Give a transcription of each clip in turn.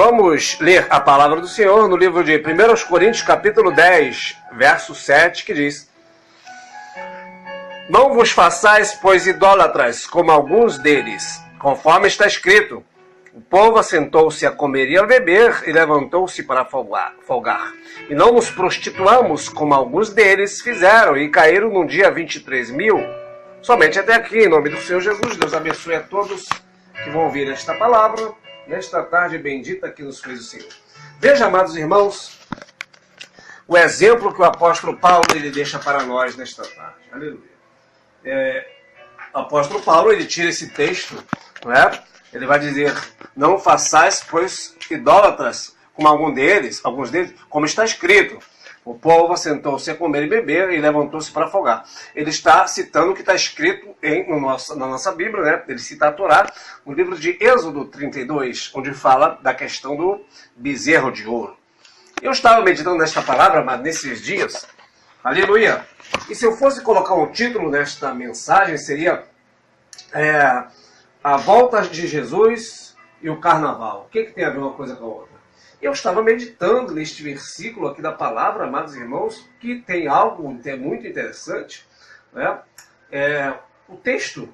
Vamos ler a palavra do Senhor no livro de 1 Coríntios, capítulo 10, verso 7, que diz: Não vos façais, pois, idólatras, como alguns deles, conforme está escrito: O povo assentou-se a comer e a beber, e levantou-se para folgar. E não nos prostituamos, como alguns deles fizeram, e caíram num dia 23.000. Somente até aqui, em nome do Senhor Jesus. Deus abençoe a todos que vão ouvir esta palavra, nesta tarde bendita que nos fez o Senhor. Veja, amados irmãos, o exemplo que o apóstolo Paulo ele deixa para nós nesta tarde. Aleluia. O apóstolo Paulo ele tira esse texto, não é? Ele vai dizer: não façais, pois, idólatras, como alguns deles, como está escrito: o povo assentou-se a comer e beber e levantou-se para folgar. Ele está citando o que está escrito na nossa Bíblia, né? Ele cita a Torá, no livro de Êxodo 32, onde fala da questão do bezerro de ouro. Eu estava meditando nesta palavra, mas nesses dias, aleluia, e se eu fosse colocar um título nesta mensagem, seria a volta de Jesus e o carnaval. O que tem a ver uma coisa com a outra? Eu estava meditando neste versículo aqui da palavra, amados irmãos, que tem algo que é muito interessante, né? O texto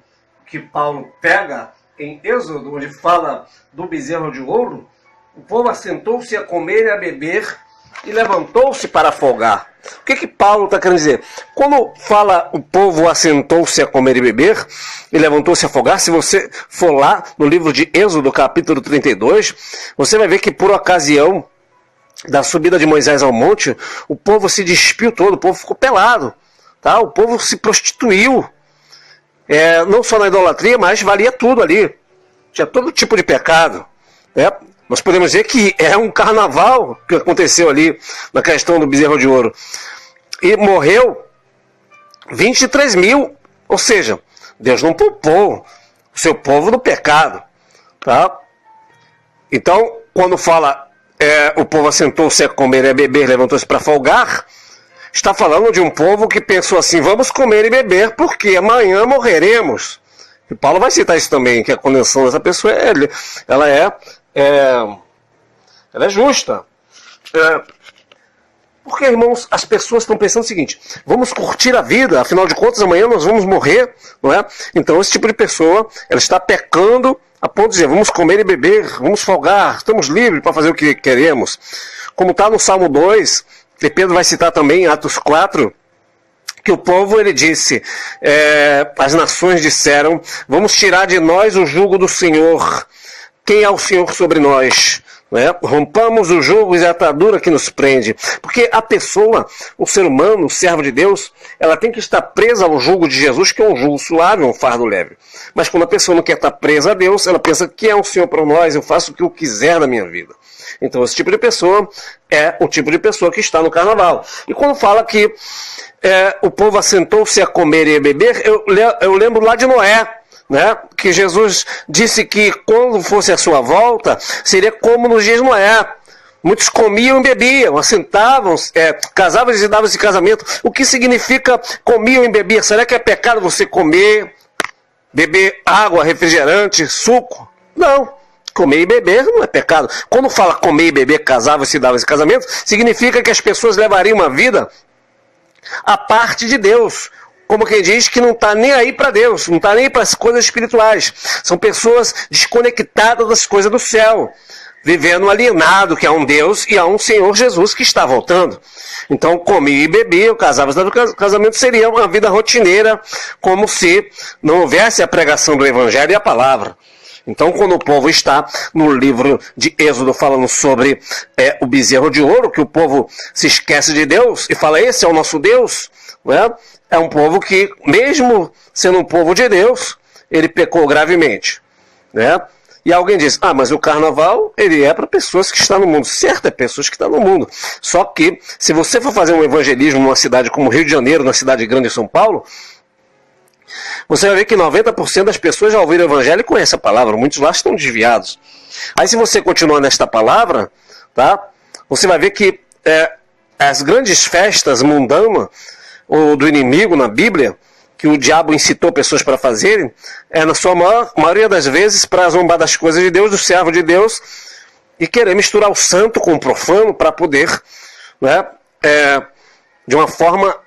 que Paulo pega em Êxodo, onde fala do bezerro de ouro: o povo assentou-se a comer e a beber e levantou-se para folgar. O que Paulo está querendo dizer? Quando fala o povo assentou-se a comer e beber e levantou-se a folgar, se você for lá no livro de Êxodo, capítulo 32, você vai ver que por ocasião da subida de Moisés ao monte, o povo se despiu todo, o povo ficou pelado, tá? O povo se prostituiu, não só na idolatria, mas valia tudo ali, tinha todo tipo de pecado, né? Nós podemos dizer que é um carnaval que aconteceu ali na questão do bezerro de ouro. E morreu 23.000. Ou seja, Deus não poupou o seu povo do pecado. Tá? Então, quando fala o povo assentou-se a comer e a beber, levantou-se para folgar, está falando de um povo que pensou assim: vamos comer e beber porque amanhã morreremos. E Paulo vai citar isso também, que a condenação dessa pessoa ela é justa. Porque, irmãos, as pessoas estão pensando o seguinte: vamos curtir a vida, afinal de contas amanhã nós vamos morrer, não é? Então esse tipo de pessoa, ela está pecando a ponto de dizer: vamos comer e beber, vamos folgar, estamos livres para fazer o que queremos. Como está no Salmo 2, e Pedro vai citar também em Atos 4, que o povo, ele disse, as nações disseram: vamos tirar de nós o jugo do Senhor. Quem é o Senhor sobre nós? Rompamos os jugos e a atadura que nos prende. Porque a pessoa, o ser humano, o servo de Deus, ela tem que estar presa ao jugo de Jesus, que é um jugo suave, um fardo leve. Mas quando a pessoa não quer estar presa a Deus, ela pensa: que é o Senhor para nós, eu faço o que eu quiser da minha vida. Então esse tipo de pessoa é o tipo de pessoa que está no carnaval. E quando fala que o povo assentou-se a comer e a beber, eu lembro lá de Noé, né? Que Jesus disse que quando fosse a sua volta, seria como nos dias de Noé. Muitos comiam e bebiam, assentavam-se, casavam-se e davam-se casamento. O que significa comiam e bebiam? Será que é pecado você comer, beber água, refrigerante, suco? Não. Comer e beber não é pecado. Quando fala comer e beber, casavam-se e davam-se casamento, significa que as pessoas levariam uma vida à parte de Deus. Como quem diz que não está nem aí para Deus, não está nem para as coisas espirituais. São pessoas desconectadas das coisas do céu, vivendo alienado, que há um Deus e há um Senhor Jesus que está voltando. Então, comer e beber, o casamento seria uma vida rotineira, como se não houvesse a pregação do Evangelho e a palavra. Então, quando o povo está no livro de Êxodo falando sobre o bezerro de ouro, que o povo se esquece de Deus e fala: esse é o nosso Deus, né? É um povo que, mesmo sendo um povo de Deus, ele pecou gravemente, né? E alguém diz: mas o carnaval, ele é para pessoas que estão no mundo. Certo, é pessoas que estão no mundo. Só que, se você for fazer um evangelismo numa cidade como Rio de Janeiro, na cidade grande de São Paulo, você vai ver que 90% das pessoas já ouviram o evangelho e conhecem a palavra. Muitos lá estão desviados. Aí, se você continuar nesta palavra, tá? Você vai ver que as grandes festas mundanas, ou do inimigo na Bíblia, que o diabo incitou pessoas para fazerem, na sua maioria das vezes, para zombar das coisas de Deus, do servo de Deus, e querer misturar o santo com o profano para poder, né, de uma forma,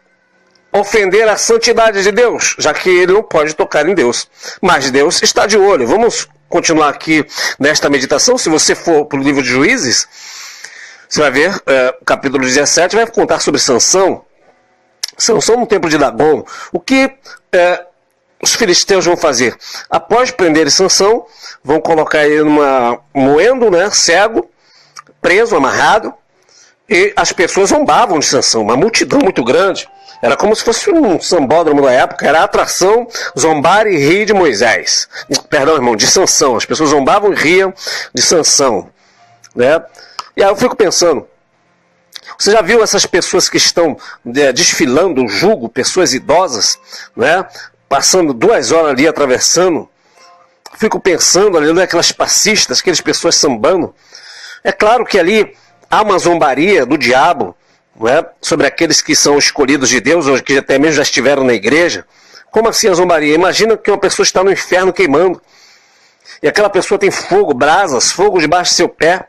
ofender a santidade de Deus, já que ele não pode tocar em Deus. Mas Deus está de olho. Vamos continuar aqui nesta meditação. Se você for para o livro de Juízes, você vai ver, o capítulo 17 vai contar sobre Sansão. Sansão no tempo de Dagom. O que os filisteus vão fazer? Após prenderem Sansão, vão colocar ele moendo, né, cego, preso, amarrado, e as pessoas zombavam de Sansão, uma multidão muito grande. Era como se fosse um sambódromo da época, era a atração zombar e rir de Moisés. Perdão, irmão, de Sansão. As pessoas zombavam e riam de Sansão, né? E aí eu fico pensando, você já viu essas pessoas que estão desfilando o jugo, pessoas idosas, né? Passando 2 horas ali atravessando? Fico pensando ali, né, aquelas passistas, aquelas pessoas sambando. É claro que ali há uma zombaria do diabo, né, sobre aqueles que são escolhidos de Deus, ou que até mesmo já estiveram na igreja. Como assim a zombaria? Imagina que uma pessoa está no inferno queimando, e aquela pessoa tem fogo, brasas, fogo debaixo do seu pé.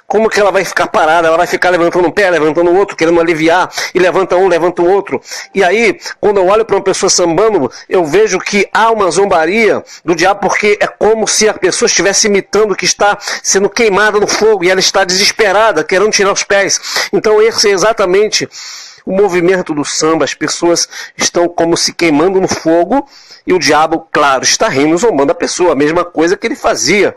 Como que ela vai ficar parada? Ela vai ficar levantando um pé, levantando o outro, querendo aliviar, e levanta um, levanta o outro. E aí, quando eu olho para uma pessoa sambando, eu vejo que há uma zombaria do diabo, porque é como se a pessoa estivesse imitando que está sendo queimada no fogo, e ela está desesperada, querendo tirar os pés. Então esse é exatamente o movimento do samba. As pessoas estão como se queimando no fogo, e o diabo, claro, está rindo, zombando a pessoa. A mesma coisa que ele fazia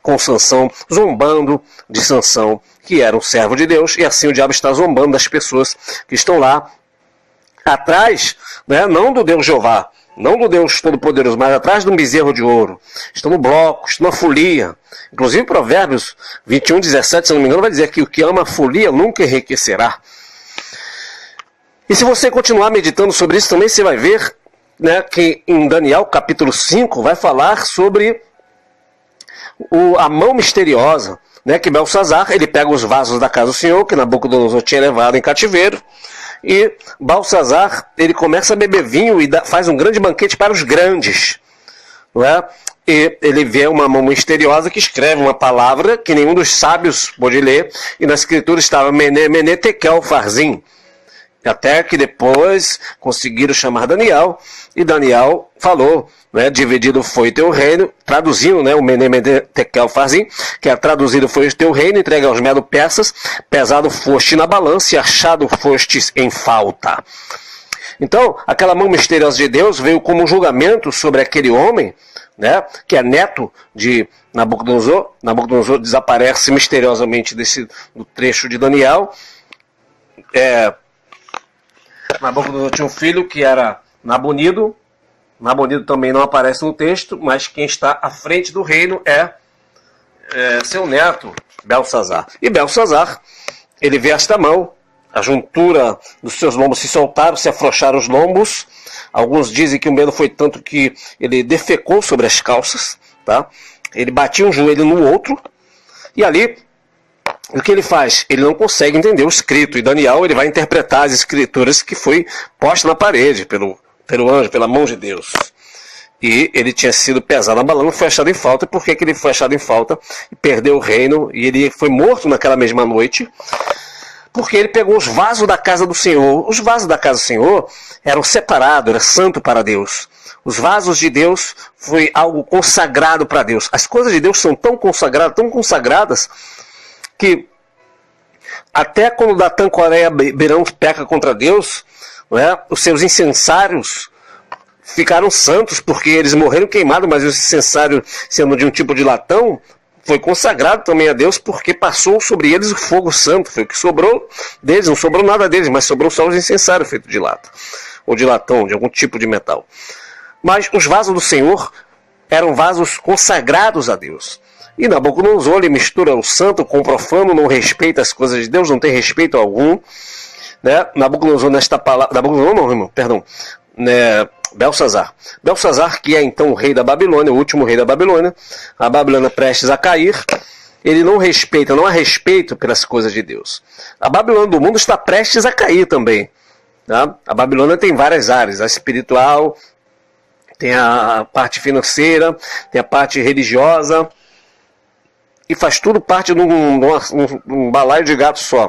com Sansão, zombando de Sansão, que era um servo de Deus, e assim o diabo está zombando das pessoas que estão lá atrás, né, não do Deus Jeová, não do Deus Todo-Poderoso, mas atrás de um bezerro de ouro. Estão no bloco, estão na folia. Inclusive Provérbios 21, 17, se não me engano, vai dizer que o que ama a folia nunca enriquecerá. E se você continuar meditando sobre isso também, você vai ver, né, que em Daniel capítulo 5 vai falar sobre a mão misteriosa, né, que Belsazar, ele pega os vasos da casa do Senhor, que Nabucodonosor tinha levado em cativeiro, e Belsazar, ele começa a beber vinho e faz um grande banquete para os grandes, não é? E ele vê uma mão misteriosa que escreve uma palavra que nenhum dos sábios pôde ler, e na escritura estava Mene Tekel Farzim. Até que depois conseguiram chamar Daniel, e Daniel falou, né, dividido foi teu reino, traduzindo, né, o Mene Tekel Farzim, que é traduzido foi o teu reino, entregue aos Medo-Persas, pesado foste na balança e achado fostes em falta. Então, aquela mão misteriosa de Deus veio como um julgamento sobre aquele homem, né, que é neto de Nabucodonosor. Nabucodonosor desaparece misteriosamente do trecho de Daniel. Nabucodonosor tinha um filho que era Nabonido. Nabonido também não aparece no texto, mas quem está à frente do reino é seu neto, Belsazar. E Belsazar, ele vê esta mão, a juntura dos seus lombos se soltaram, se afrouxaram os lombos. Alguns dizem que o medo foi tanto que ele defecou sobre as calças, tá? Ele batia um joelho no outro, e ali, o que ele faz? Ele não consegue entender o escrito, e Daniel, ele vai interpretar as escrituras que foi posta na parede pelo anjo, pela mão de Deus. E ele tinha sido pesado na balança, foi achado em falta. Por que ele foi achado em falta? E perdeu o reino, e ele foi morto naquela mesma noite, porque ele pegou os vasos da casa do Senhor. Os vasos da casa do Senhor eram separados, era santo para Deus. Os vasos de Deus foi algo consagrado para Deus. As coisas de Deus são tão consagradas, que até quando Datã, Coreia, Beirão peca contra Deus, não é? Os seus incensários ficaram santos, porque eles morreram queimados, mas o incensário, sendo de um tipo de latão, foi consagrado também a Deus, porque passou sobre eles o fogo santo. Foi o que sobrou deles, não sobrou nada deles, mas sobrou só os incensários feitos de lata, ou de latão, de algum tipo de metal. Mas os vasos do Senhor eram vasos consagrados a Deus. E Nabucodonosor, ele mistura o santo com o profano, não respeita as coisas de Deus, não tem respeito algum, né? Nabucodonosor, nesta palavra, Nabucodonosor não, irmão, perdão, né? Belsazar, que é então o rei da Babilônia, o último rei da Babilônia, a Babilônia prestes a cair, ele não há respeito pelas coisas de Deus. A Babilônia do mundo está prestes a cair também, tá? A Babilônia tem várias áreas, a espiritual, tem a parte financeira, tem a parte religiosa, e faz tudo parte de um balaio de gato só.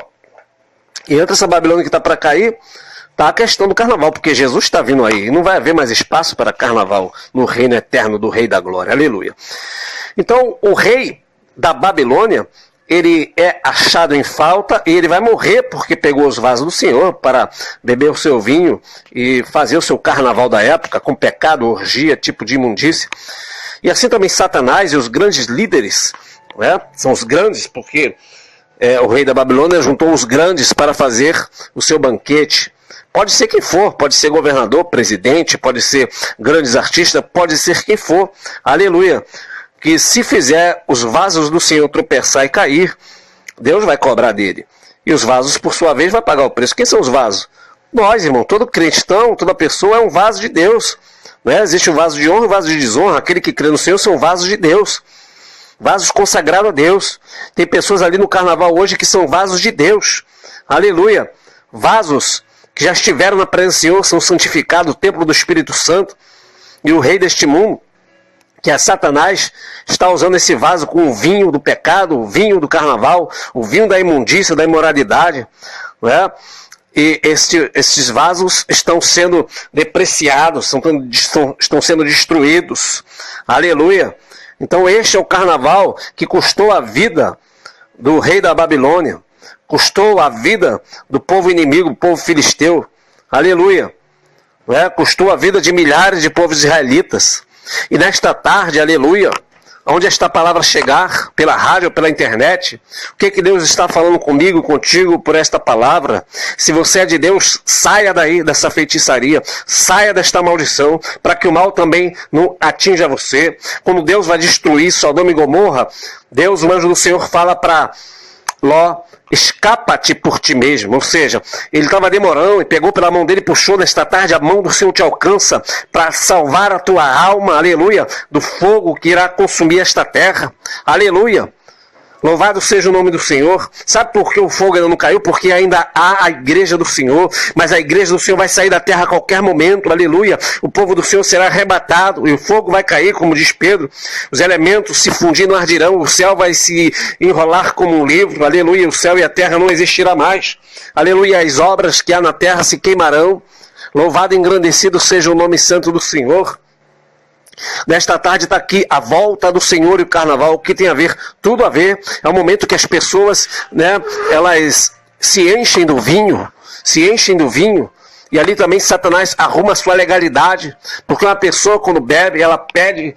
E entre essa Babilônia que está para cair, está a questão do carnaval, porque Jesus está vindo aí, e não vai haver mais espaço para carnaval no reino eterno do Rei da Glória. Aleluia. Então, o rei da Babilônia, ele é achado em falta e ele vai morrer porque pegou os vasos do Senhor para beber o seu vinho e fazer o seu carnaval da época, com pecado, orgia, tipo de imundícia. E assim também Satanás e os grandes líderes, né, são os grandes porque o rei da Babilônia juntou os grandes para fazer o seu banquete. Pode ser quem for, pode ser governador, presidente, pode ser grandes artistas, pode ser quem for. Aleluia. Que se fizer os vasos do Senhor tropeçar e cair, Deus vai cobrar dele. E os vasos, por sua vez, vai pagar o preço. Quem são os vasos? Nós, irmão. Todo cristão, toda pessoa é um vaso de Deus. Né? Existe um vaso de honra e um vaso de desonra. Aquele que crê no Senhor são vasos de Deus. Vasos consagrados a Deus. Tem pessoas ali no carnaval hoje que são vasos de Deus. Aleluia. Vasos que já estiveram na presença do Senhor, são santificados, o templo do Espírito Santo. E o rei deste mundo, que é Satanás, está usando esse vaso com o vinho do pecado, o vinho do carnaval, o vinho da imundícia, da imoralidade, né? E esses vasos estão sendo depreciados, estão sendo destruídos. Aleluia! Então este é o carnaval que custou a vida do rei da Babilônia, custou a vida do povo inimigo, do povo filisteu. Aleluia! Né? Custou a vida de milhares de povos israelitas. E nesta tarde, aleluia, onde esta palavra chegar, pela rádio, pela internet, o que Deus está falando comigo, contigo, por esta palavra? Se você é de Deus, saia daí dessa feitiçaria, saia desta maldição, para que o mal também não atinja você. Quando Deus vai destruir Sodoma e Gomorra, Deus, o anjo do Senhor, fala para Ló: escapa-te por ti mesmo. Ou seja, ele estava demorando e pegou pela mão dele e puxou. Nesta tarde a mão do Senhor te alcança para salvar a tua alma, aleluia, do fogo que irá consumir esta terra, aleluia. Louvado seja o nome do Senhor. Sabe por que o fogo ainda não caiu? Porque ainda há a igreja do Senhor. Mas a igreja do Senhor vai sair da terra a qualquer momento. Aleluia. O povo do Senhor será arrebatado. E o fogo vai cair, como diz Pedro. Os elementos se fundindo ardirão. O céu vai se enrolar como um livro. Aleluia. O céu e a terra não existirá mais. Aleluia. As obras que há na terra se queimarão. Louvado e engrandecido seja o nome santo do Senhor. Nesta tarde está aqui a volta do Senhor e o carnaval. O que tem a ver? Tudo a ver. É o momento que as pessoas, né, elas se enchem do vinho, e ali também Satanás arruma a sua legalidade, porque uma pessoa quando bebe, ela perde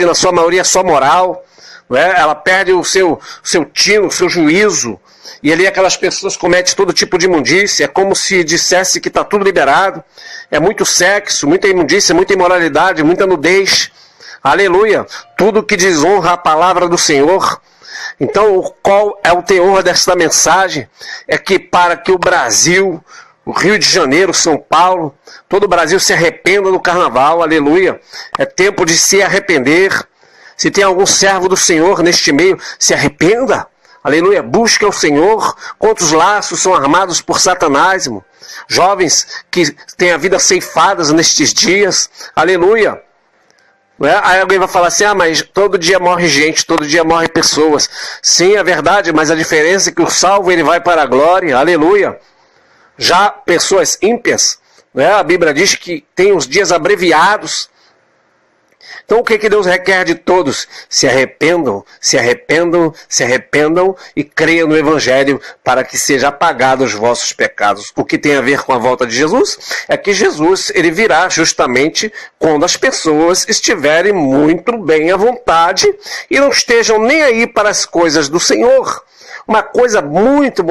na sua maioria a sua moral, né? Ela perde o seu tino, o seu juízo, e ali aquelas pessoas cometem todo tipo de imundícia. É como se dissesse que está tudo liberado. É muito sexo, muita imundícia, muita imoralidade, muita nudez. Aleluia. Tudo que desonra a palavra do Senhor. Então, qual é o teor desta mensagem? É que para que o Brasil, o Rio de Janeiro, São Paulo, todo o Brasil se arrependa do carnaval. Aleluia. É tempo de se arrepender. Se tem algum servo do Senhor neste meio, se arrependa. Aleluia. Busque o Senhor. Quantos laços são armados por Satanás, irmão? Jovens que têm a vida ceifadas nestes dias. Aleluia. Aí alguém vai falar assim: ah, mas todo dia morre gente, todo dia morre pessoas. Sim, é verdade, mas a diferença é que o salvo ele vai para a glória. Aleluia. Já pessoas ímpias, né? A Bíblia diz que tem os dias abreviados. Então o que Deus requer de todos? Se arrependam, se arrependam, se arrependam e creiam no Evangelho para que sejam apagados os vossos pecados. O que tem a ver com a volta de Jesus? É que Jesus ele virá justamente quando as pessoas estiverem muito bem à vontade e não estejam nem aí para as coisas do Senhor. Uma coisa muito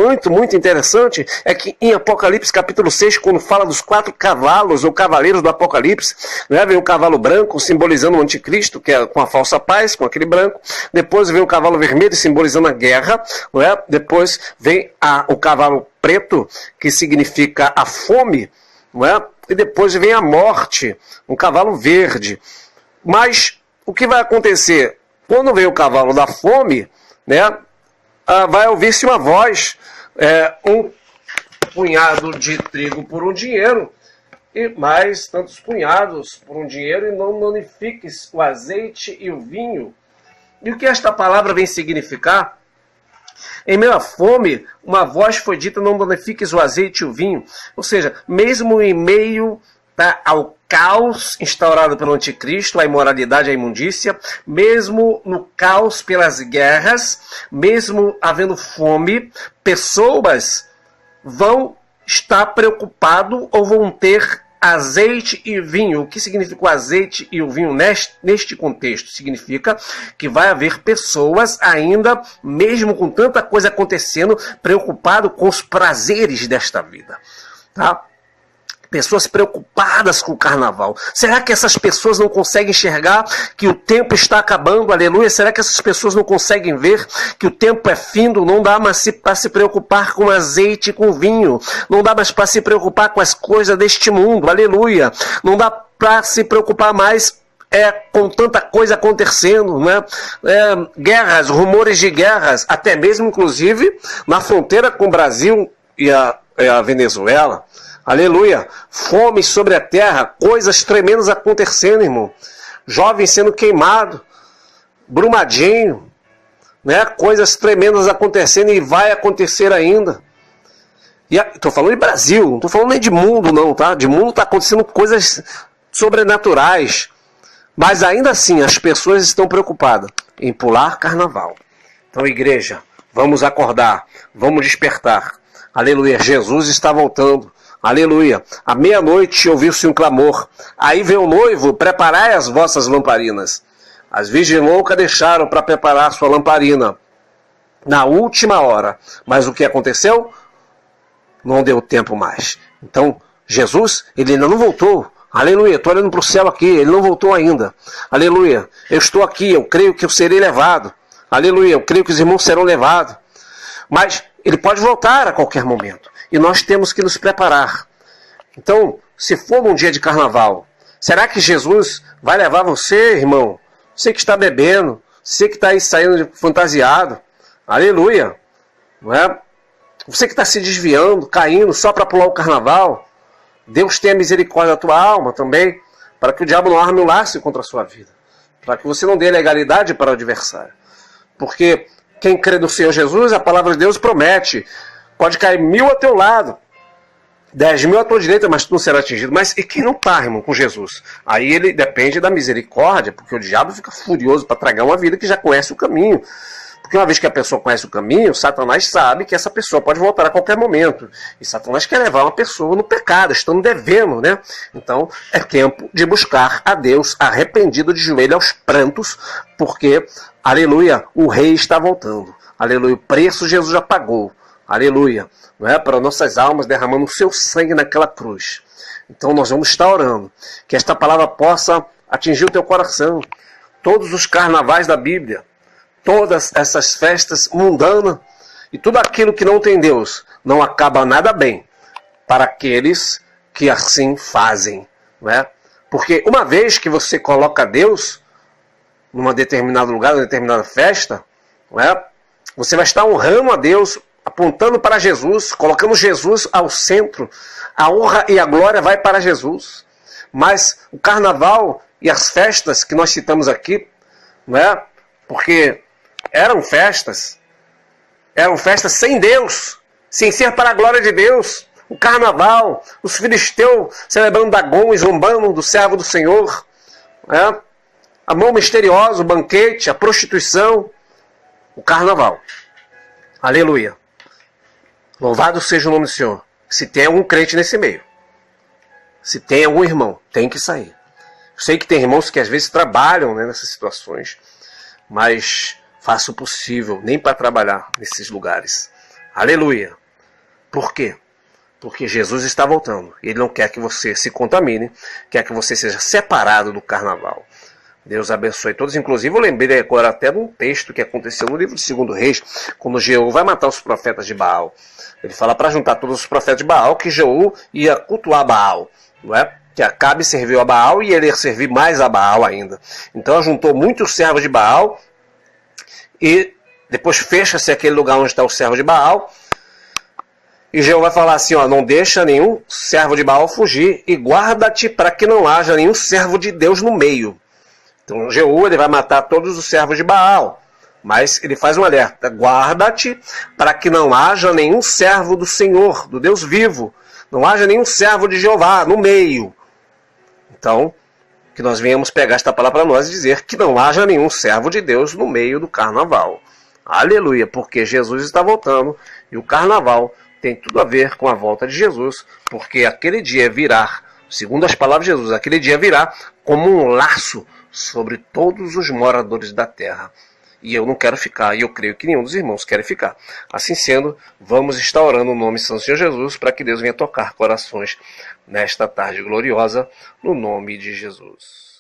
interessante é que em Apocalipse capítulo 6, quando fala dos 4 cavalos ou cavaleiros do Apocalipse, né, vem o cavalo branco simbolizando o anticristo, que é com a falsa paz, com aquele branco. Depois vem o cavalo vermelho simbolizando a guerra. Né? Depois vem o cavalo preto, que significa a fome. Né? E depois vem a morte, um cavalo verde. Mas o que vai acontecer? Quando vem o cavalo da fome, né? Vai ouvir-se uma voz, um punhado de trigo por um dinheiro, e mais tantos punhados por um dinheiro, e não danifiques o azeite e o vinho, E o que esta palavra vem significar? Em meio à fome, uma voz foi dita: não danifiques o azeite e o vinho. Ou seja, mesmo em meio ao caos instaurado pelo anticristo, a imoralidade, a imundícia, mesmo no caos pelas guerras, mesmo havendo fome, pessoas vão estar preocupadas ou vão ter azeite e vinho. O que significa o azeite e o vinho neste contexto? Significa que vai haver pessoas ainda, mesmo com tanta coisa acontecendo, preocupado com os prazeres desta vida. Tá? Pessoas preocupadas com o carnaval. Será que essas pessoas não conseguem enxergar que o tempo está acabando? Aleluia. Será que essas pessoas não conseguem ver que o tempo é findo? Não dá mais para se preocupar com azeite e com vinho. Não dá mais para se preocupar com as coisas deste mundo. Aleluia. Não dá para se preocupar mais com tanta coisa acontecendo, né? Guerras, rumores de guerras, até mesmo inclusive na fronteira com o Brasil e a Venezuela. Aleluia, fome sobre a terra, coisas tremendas acontecendo, irmão. Jovem sendo queimado, Brumadinho, né? Coisas tremendas acontecendo e vai acontecer ainda. Estou falando de Brasil, não estou falando nem de mundo não, tá? De mundo está acontecendo coisas sobrenaturais. Mas ainda assim, as pessoas estão preocupadas em pular carnaval. Então, igreja, vamos acordar, vamos despertar. Aleluia, Jesus está voltando. Aleluia. À meia-noite ouviu-se um clamor. Aí veio o noivo: preparai as vossas lamparinas. As virgens loucas deixaram para preparar sua lamparina na última hora. Mas o que aconteceu? Não deu tempo mais. Então, Jesus, ele ainda não voltou. Aleluia. Estou olhando para o céu aqui. Ele não voltou ainda. Aleluia. Eu estou aqui. Eu creio que eu serei levado. Aleluia. Eu creio que os irmãos serão levados. Mas ele pode voltar a qualquer momento. E nós temos que nos preparar. Então, se for um dia de carnaval, será que Jesus vai levar você, irmão? Você que está bebendo, você que está aí saindo fantasiado, aleluia, não é? Você que está se desviando, caindo só para pular o carnaval, Deus tenha misericórdia da tua alma também, para que o diabo não arme um laço contra a sua vida, para que você não dê legalidade para o adversário. Porque quem crê no Senhor Jesus, a palavra de Deus promete: pode cair 1000 ao teu lado, 10.000 à tua direita, mas tu não será atingido. Mas e quem não está, irmão, com Jesus? Aí ele depende da misericórdia, porque o diabo fica furioso para tragar uma vida que já conhece o caminho. Porque uma vez que a pessoa conhece o caminho, Satanás sabe que essa pessoa pode voltar a qualquer momento. E Satanás quer levar uma pessoa no pecado, estando devendo, né? Então é tempo de buscar a Deus arrependido, de joelho aos prantos, porque, aleluia, o rei está voltando. Aleluia, o preço Jesus já pagou. Aleluia, não é? Para nossas almas, derramando o seu sangue naquela cruz. Então nós vamos estar orando, que esta palavra possa atingir o teu coração. Todos os carnavais da Bíblia, todas essas festas mundanas e tudo aquilo que não tem Deus, não acaba nada bem para aqueles que assim fazem, não é? Porque uma vez que você coloca Deus num determinado lugar, numa determinada festa, não é? Você vai estar honrando a Deus, apontando para Jesus, colocando Jesus ao centro. A honra e a glória vai para Jesus. Mas o carnaval e as festas que nós citamos aqui, não é? Porque eram festas sem Deus, sem ser para a glória de Deus. O carnaval, os filisteus celebrando Dagon e zombando do servo do Senhor, não é? A mão misteriosa, o banquete, a prostituição, o carnaval. Aleluia. Louvado seja o nome do Senhor. Se tem algum crente nesse meio, se tem algum irmão, tem que sair. Eu sei que tem irmãos que às vezes trabalham, né, nessas situações, mas faça o possível, nem para trabalhar nesses lugares. Aleluia. Por quê? Porque Jesus está voltando. Ele não quer que você se contamine, quer que você seja separado do carnaval. Deus abençoe todos. Inclusive, eu lembrei agora até de um texto que aconteceu no livro de 2 Reis, quando Jeú vai matar os profetas de Baal. Ele fala para juntar todos os profetas de Baal, que Jeú ia cultuar Baal, não é? Que Acabe serviu a Baal e ele ia servir mais a Baal ainda. Então, juntou muitos servos de Baal e depois fecha-se aquele lugar onde está o servo de Baal. E Jeú vai falar assim, ó, não deixa nenhum servo de Baal fugir e guarda-te para que não haja nenhum servo de Deus no meio. Então Jeú, ele vai matar todos os servos de Baal. Mas ele faz um alerta: guarda-te para que não haja nenhum servo do Senhor, do Deus vivo. Não haja nenhum servo de Jeová no meio. Então, que nós venhamos pegar esta palavra para nós e dizer que não haja nenhum servo de Deus no meio do carnaval. Aleluia, porque Jesus está voltando e o carnaval tem tudo a ver com a volta de Jesus, porque aquele dia virá, segundo as palavras de Jesus, aquele dia virá como um laço sobre todos os moradores da terra. E eu não quero ficar, e eu creio que nenhum dos irmãos quer ficar. Assim sendo, vamos estar orando no nome do Senhor Jesus, para que Deus venha tocar corações nesta tarde gloriosa, no nome de Jesus.